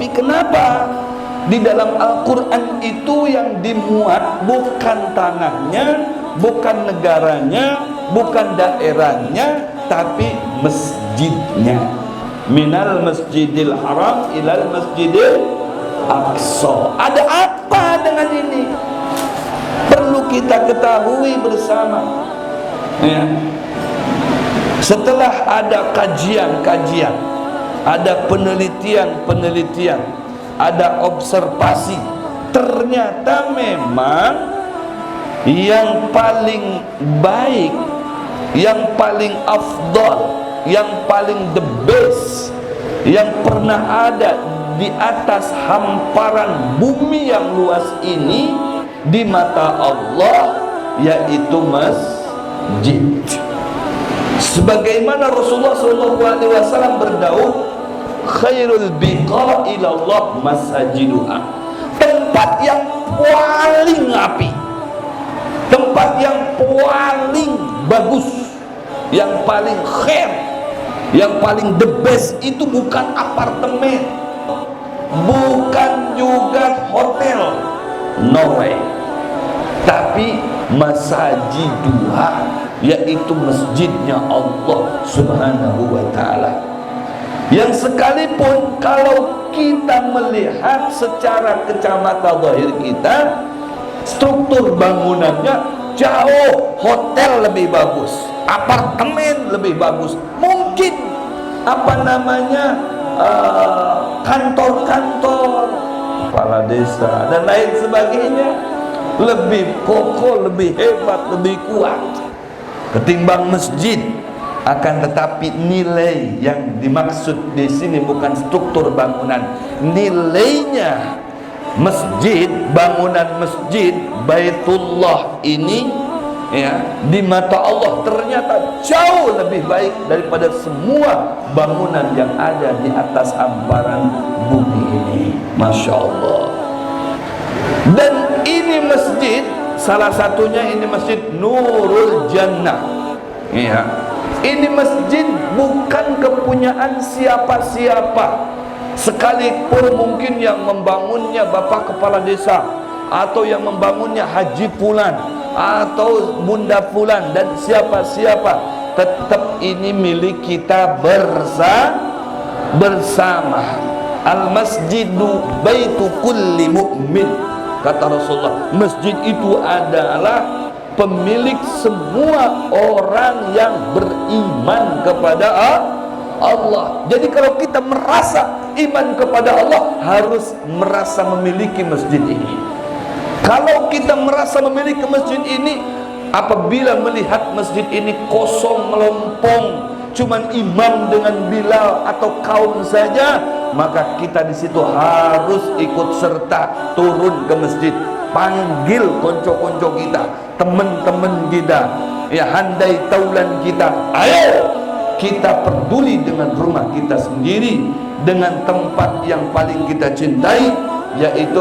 Tapi kenapa di dalam Al-Quran itu yang dimuat bukan tanahnya, bukan negaranya, bukan daerahnya, tapi masjidnya. Minal masjidil haram ilal masjidil aqsa. Ada apa dengan ini? Perlu kita ketahui bersama, ya. Setelah ada kajian-kajian, ada penelitian-penelitian, ada observasi, ternyata memang yang paling baik, yang paling afdal, yang paling the best yang pernah ada di atas hamparan bumi yang luas ini di mata Allah, yaitu masjid. Sebagaimana Rasulullah SAW berdauh, khairul biqa ilallah masajiduha. Tempat yang paling api, tempat yang paling bagus, yang paling khair, yang paling the best itu bukan apartemen, bukan juga hotel, no way, tapi masajiduha, yaitu masjidnya Allah Subhanahu wa ta'ala. Yang sekalipun kalau kita melihat secara kacamata zahir kita, struktur bangunannya jauh hotel lebih bagus, apartemen lebih bagus, mungkin kantor-kantor kepala desa dan lain sebagainya lebih kokoh, lebih hebat, lebih kuat ketimbang masjid. Akan tetapi nilai yang dimaksud di sini bukan struktur bangunan, nilainya masjid, bangunan masjid Baitullah ini, ya, di mata Allah ternyata jauh lebih baik daripada semua bangunan yang ada di atas hamparan bumi ini. Masya Allah. Dan ini masjid, salah satunya ini masjid Nurul Jannah, ya. Ini masjid bukan kepunyaan siapa-siapa, sekalipun mungkin yang membangunnya Bapak Kepala Desa, atau yang membangunnya Haji Fulan, atau Bunda Fulan, dan siapa-siapa, tetap ini milik kita bersama. Al-masjidu baitu kulli mu'min, kata Rasulullah. Masjid itu adalah pemilik semua orang yang beriman kepada Allah. Jadi kalau kita merasa iman kepada Allah, harus merasa memiliki masjid ini. Kalau kita merasa memiliki masjid ini, apabila melihat masjid ini kosong melompong, cuman imam dengan Bilal atau kaum saja, maka kita di situ harus ikut serta turun ke masjid, panggil konco-konco kita, teman-teman kita, ya, handai taulan kita, ayo kita peduli dengan rumah kita sendiri, dengan tempat yang paling kita cintai, yaitu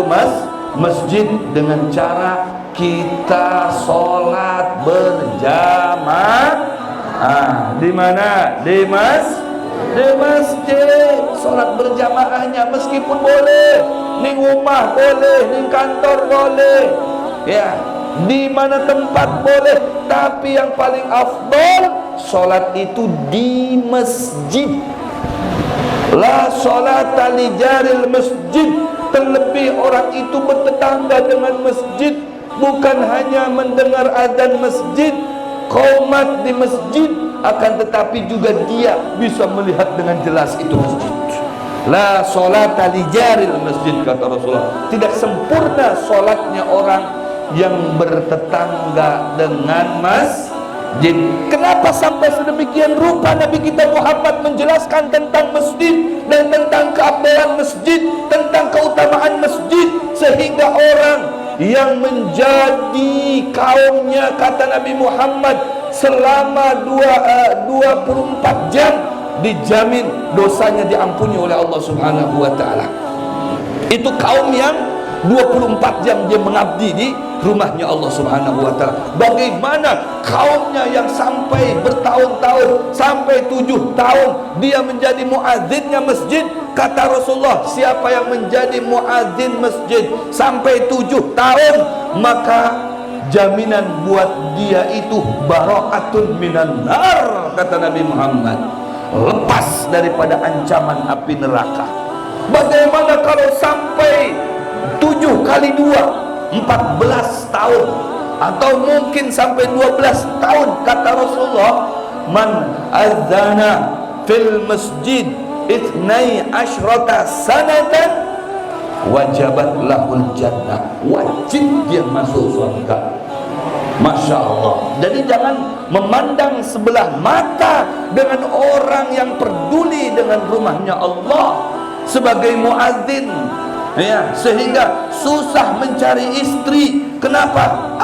masjid, dengan cara kita sholat berjamaah. Di mana? Di masjid. Sholat berjamaahnya meskipun boleh di rumah, boleh di kantor, boleh, ya, di mana tempat boleh, tapi yang paling afdal sholat itu di masjid. La sholata li jaril masjid. Terlebih orang itu bertetangga dengan masjid, bukan hanya mendengar adzan masjid, qomat di masjid, akan tetapi juga dia bisa melihat dengan jelas itu masjid. La sholata li jaril masjid, kata Rasulullah. Tidak sempurna sholatnya orang yang bertetangga dengan masjid. Kenapa sampai sedemikian rupa Nabi kita Muhammad menjelaskan tentang masjid dan tentang keabdalan masjid, tentang keutamaan masjid, sehingga orang yang menjadi kaumnya, kata Nabi Muhammad, selama 24 jam dijamin dosanya diampuni oleh Allah Subhanahu wa ta'ala. Itu kaum yang 24 jam dia mengabdi di rumahnya Allah Subhanahu wa ta'ala. Bagaimana kaumnya yang sampai bertahun-tahun tahun sampai 7 tahun dia menjadi muadzinnya masjid. Kata Rasulullah, siapa yang menjadi muadzin masjid sampai 7 tahun, maka jaminan buat dia itu bara'atun minan nar, kata Nabi Muhammad, lepas daripada ancaman api neraka. Bagaimana kalau sampai 7 kali 2 14 tahun, atau mungkin sampai 12 tahun? Kata Rasulullah, man adzana fil masjid ithnai asyrata sanatan wajabat lahul jannah, wajib dia masuk surga. Masya Allah. Jadi jangan memandang sebelah mata dengan orang yang peduli dengan rumahnya Allah sebagai muadzin, ya, sehingga susah mencari istri. Kenapa?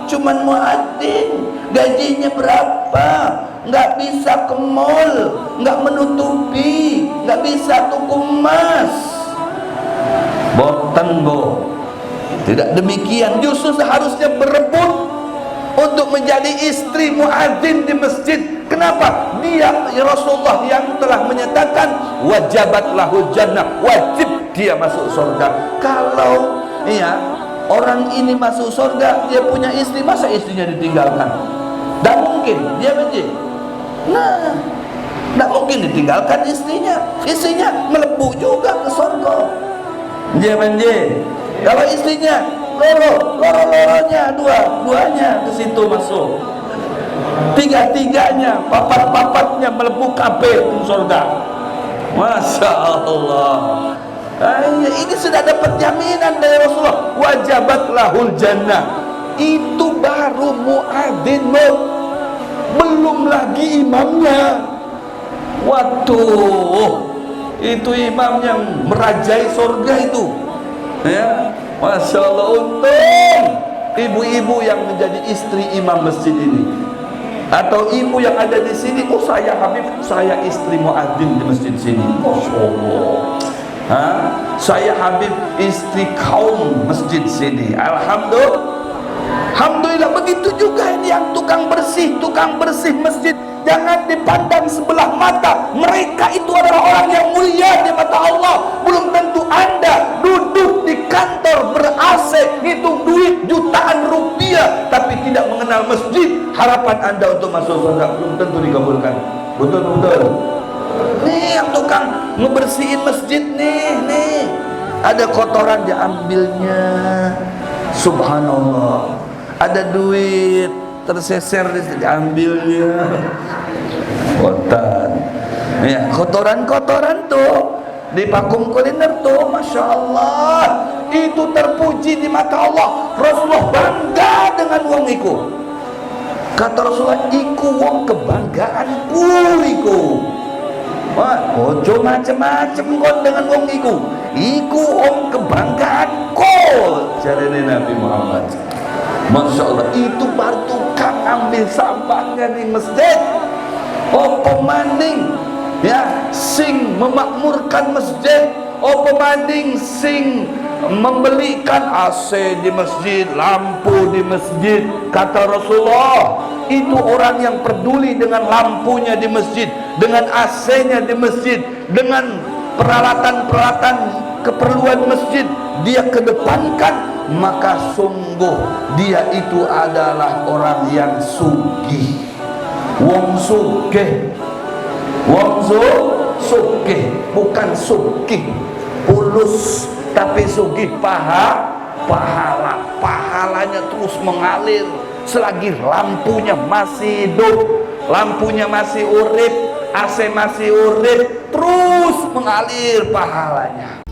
Cuman muadzin, gajinya berapa? Nggak bisa ke mall, nggak menutupi, nggak bisa tuku emas. Boten, bo. Tidak demikian. Justru seharusnya berebut untuk menjadi istri muadzin di masjid. Kenapa? Dia, ya Rasulullah yang telah menyatakan wajabat lahul jannah, wajib dia masuk surga. Kalau ya orang ini masuk surga, dia punya istri, masa istrinya ditinggalkan? Tidak mungkin, dia benci. Nah, tidak mungkin ditinggalkan istrinya. Istrinya melebu juga ke surga. Dia benci. Kalau istrinya loro-loronya, dua-duanya ke situ masuk. Tiga-tiganya, papat-papatnya melebu kabeh ke surga. Masya Allah. Ini sudah dapat jaminan dari Rasulullah, wajabat lahul jannah. Itu baru muadzin, belum lagi imamnya. Waduh, itu imam yang merajai surga itu, ya. Masya Allah. Untung ibu-ibu yang menjadi istri imam masjid ini, atau ibu yang ada di sini, oh saya Habib, saya istri muadzin di masjid sini. Masya Allah. Saya Habib istri kaum masjid sini. Alhamdulillah. Alhamdulillah. Begitu juga ini yang tukang bersih masjid. Jangan dipandang sebelah mata. Mereka itu adalah orang yang mulia di mata Allah. Belum tentu Anda duduk di kantor ber-AC, ngitung duit jutaan rupiah, tapi tidak mengenal masjid. Harapan Anda untuk masuk surga belum tentu dikabulkan. Betul-betul. Nih yang tukang ngebersihin masjid nih. Ada kotoran diambilnya. Subhanallah. Ada duit terseser diambilnya. Kotoran tuh di vakum kuliner tuh, Masya Allah, itu terpuji di mata Allah. Rasulullah bangga dengan wong iku. Kata Rasulullah, iku wong kebanggaanku iku. Wah, ojo macem-macem kon dengan wong iku. Iku wong kebanggaanku, jarene Nabi Muhammad. Masya Allah, itu baru tukang ambil sampahnya di masjid. Apa maning ya sing memakmurkan masjid, apa maning sing membelikan AC di masjid, lampu di masjid. Kata Rasulullah, itu orang yang peduli dengan lampunya di masjid, dengan AC-nya di masjid, dengan peralatan-peralatan keperluan masjid dia kedepankan, maka sungguh dia itu adalah orang yang sugih. Wong sugih, bukan sugih pulus, tapi sugih pahalanya terus mengalir selagi lampunya masih hidup, lampunya masih urip, AC masih urip, terus mengalir pahalanya.